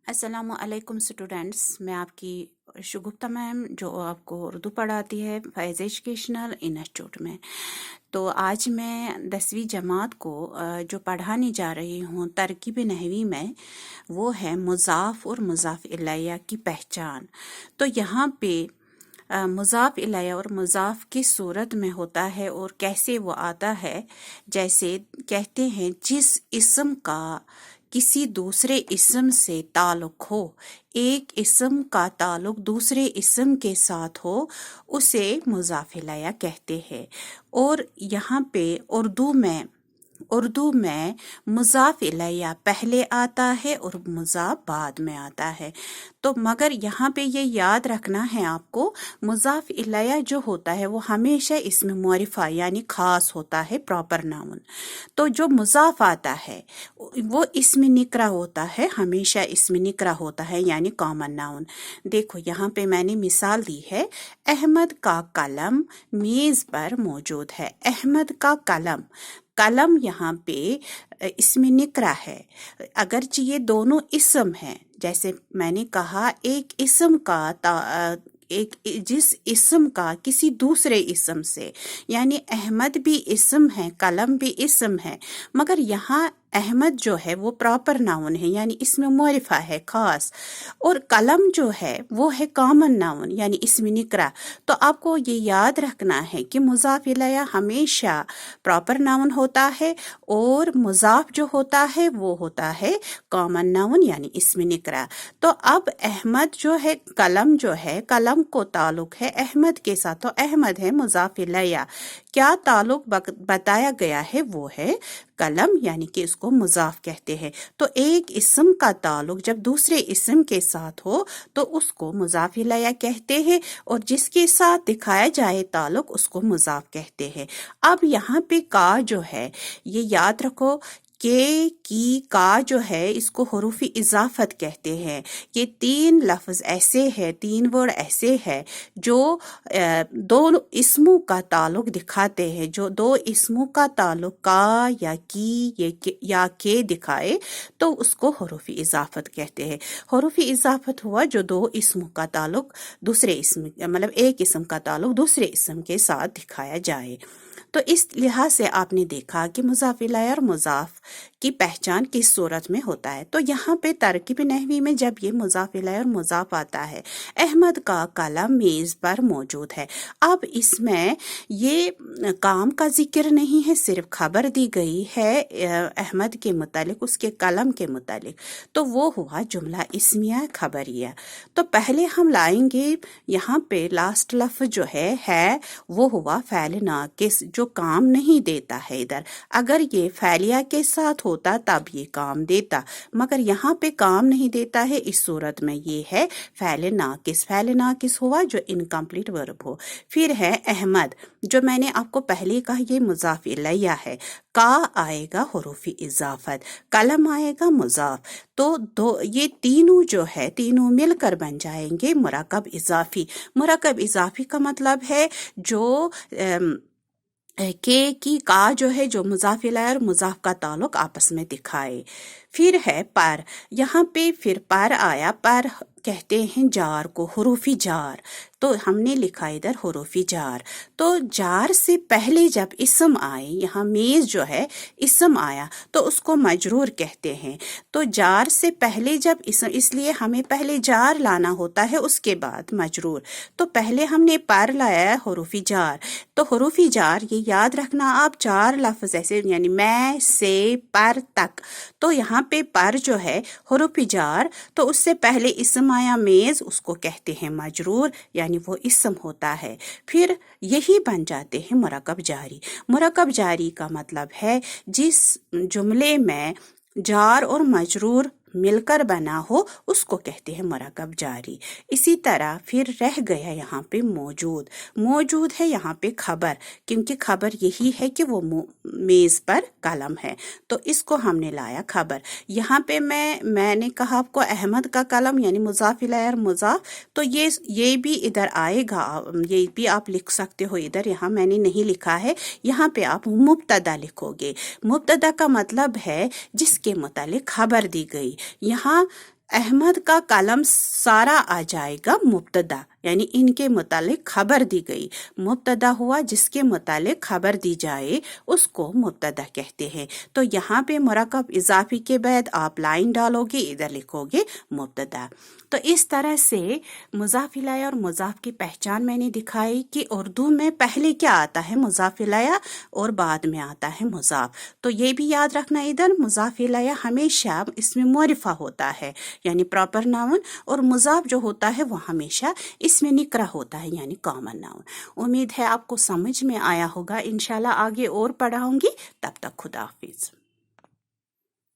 السلام علیکم اسٹوڈینٹس، میں آپ کی شگفتہ میم جو آپ کو اردو پڑھاتی ہے فیض ایجوکیشنل انسٹیٹیوٹ میں۔ تو آج میں 10ویں جماعت کو جو پڑھانے جا رہی ہوں ترکیب نحوی میں، وہ ہے مضاف اور مضاف الیہ کی پہچان۔ تو یہاں پہ مضاف الیہ اور مضاف کی صورت میں ہوتا ہے اور کیسے وہ آتا ہے، جیسے کہتے ہیں جس اسم کا کسی دوسرے اسم سے تعلق ہو، ایک اسم کا تعلق دوسرے اسم کے ساتھ ہو، اسے مضاف الیہ کہتے ہیں۔ اور یہاں پہ اردو میں مضاف الیہ پہلے آتا ہے اور مضاف بعد میں آتا ہے۔ تو مگر یہاں پہ یہ یاد رکھنا ہے آپ کو، مضاف الیہ جو ہوتا ہے وہ ہمیشہ اسم معرفہ یعنی خاص ہوتا ہے، پراپر ناؤن۔ تو جو مضاف آتا ہے وہ اسم نکرہ ہوتا ہے، ہمیشہ اسم نکرہ ہوتا ہے یعنی کامن ناؤن۔ دیکھو یہاں پہ میں نے مثال دی ہے، احمد کا قلم میز پر موجود ہے۔ احمد کا قلم یہاں پہ اسم نکرہ ہے، اگرچہ یہ دونوں اسم ہیں۔ جیسے میں نے کہا جس اسم کا کسی دوسرے اسم سے، یعنی احمد بھی اسم ہے، قلم بھی اسم ہے، مگر یہاں احمد جو ہے وہ پراپر ناؤن ہے یعنی اسم معرفہ ہے، خاص، اور قلم جو ہے وہ ہے کامن ناؤن یعنی اسم نکرہ۔ تو آپ کو یہ یاد رکھنا ہے کہ مضاف الیہ ہمیشہ پراپر ناؤن ہوتا ہے اور مضاف جو ہوتا ہے وہ ہوتا ہے کامن ناؤن یعنی اسم نکرہ۔ تو اب احمد جو ہے، قلم کو تعلق ہے احمد کے ساتھ، تو احمد ہے مضاف الیہ، کیا تعلق بتایا گیا ہے وہ ہے قلم، یعنی کہ اس کو مضاف کہتے ہیں۔ تو ایک اسم کا تعلق جب دوسرے اسم کے ساتھ ہو تو اس کو مضاف الیہ کہتے ہیں، اور جس کے ساتھ دکھایا جائے تعلق اس کو مضاف کہتے ہیں۔ اب یہاں پہ کا جو ہے، یہ یاد رکھو کہ کی کا جو ہے اس کو حروف اضافت کہتے ہیں۔ یہ تین لفظ ایسے ہیں، تین ورڈ ایسے ہیں جو دو اسموں کا تعلق دکھاتے ہیں۔ جو دو اسموں کا تعلق کا یا کی یا کے دکھائے تو اس کو حروف اضافت کہتے ہیں۔ حروف اضافت ہوا جو دو اسموں کا تعلق دوسرے اسم، مطلب ایک اسم کا تعلق دوسرے اسم کے ساتھ دکھایا جائے۔ تو اس لحاظ سے آپ نے دیکھا کہ مضاف الیہ اور مضاف کی پہچان کس صورت میں ہوتا ہے۔ تو یہاں پہ ترکیب نحوی میں جب یہ مضاف الیہ اور مضاف آتا ہے، احمد کا قلم میز پر موجود ہے، اب اس میں یہ کام کا ذکر نہیں ہے، صرف خبر دی گئی ہے احمد کے متعلق، اس کے قلم کے متعلق، تو وہ ہوا جملہ اسمیہ خبریہ۔ تو پہلے ہم لائیں گے یہاں پہ لاسٹ لفظ جو ہے وہ ہوا فعل ناقص، جو کام نہیں دیتا ہے۔ ادھر اگر یہ فعلیہ کے ساتھ ہوتا تب یہ کام دیتا، مگر یہاں پہ کام نہیں دیتا ہے، اس صورت میں یہ ہے فعل ناقص۔ فعل ناقص ہوا جو انکمپلیٹ ورب ہو۔ پھر ہے احمد، جو میں نے آپ کو پہلے کہا یہ مضاف الیہ ہے، کا آئے گا حروف اضافت، قلم آئے گا مضاف، تو یہ تینوں جو ہے تینوں مل کر بن جائیں گے مرکب اضافی۔ مرکب اضافی کا مطلب ہے جو کی کا جو ہے جو مضاف الیہ اور مضاف کا تعلق آپس میں دکھائے۔ پھر ہے پر، یہاں پہ پھر پر آیا، پر کہتے ہیں جار کو، حروف جار، تو ہم نے لکھا ادھر حروف جار۔ تو جار سے پہلے جب اسم آئے، یہاں میز جو ہے اسم آیا تو اس کو مجرور کہتے ہیں۔ تو جار سے پہلے جب اسم، اس لیے ہمیں پہلے جار لانا ہوتا ہے اس کے بعد مجرور، تو پہلے ہم نے پر لایا حروف جار۔ تو حروف جار یہ یاد رکھنا آپ، چار لفظ ایسے یعنی میں سے پر تک، تو یہاں پہ پر جو ہے حروف جار، تو اس سے پہلے اسم آیا میز، اس کو کہتے ہیں مجرور یعنی وہ اسم ہوتا ہے۔ پھر یہی بن جاتے ہیں مرکب جاری۔ مرکب جاری کا مطلب ہے جس جملے میں جار اور مجرور مل کر بنا ہو اس کو کہتے ہیں مرکب جاری۔ اسی طرح پھر رہ گیا یہاں پہ موجود ہے یہاں پہ خبر، کیونکہ خبر یہی ہے کہ وہ میز پر قلم ہے، تو اس کو ہم نے لایا خبر۔ یہاں پہ میں نے کہا آپ کو احمد کا قلم یعنی مضاف الیہ اور مضاف، تو یہ بھی ادھر آئے گا، یہ بھی آپ لکھ سکتے ہو ادھر، یہاں میں نے نہیں لکھا ہے، یہاں پہ آپ مبتدا لکھو گے۔ مبتدا کا مطلب ہے جس کے متعلق خبر دی گئی۔ یہاں احمد کا قلم سارا آ جائے گا مبتدا، یعنی ان کے متعلق خبر دی گئی، مبتدا ہوا جس کے متعلق خبر دی جائے اس کو مبتدا کہتے ہیں۔ تو یہاں پہ مرکب اضافی کے بعد آپ لائن ڈالو گے، ادھر لکھو گے مبتدا۔ تو اس طرح سے مضاف الیہ اور مضاف کی پہچان میں نے دکھائی کہ اردو میں پہلے کیا آتا ہے، مضاف الیہ، اور بعد میں آتا ہے مضاف۔ تو یہ بھی یاد رکھنا، ادھر مضاف الیہ ہمیشہ اس میں معرفہ ہوتا ہے یعنی پراپر ناؤن، اور مضاف جو ہوتا ہے وہ ہمیشہ اس میں نکرہ ہوتا ہے یعنی کامن ناؤن۔ امید ہے آپ کو سمجھ میں آیا ہوگا، انشاءاللہ آگے اور پڑھاؤں گی، تب تک خدا حافظ۔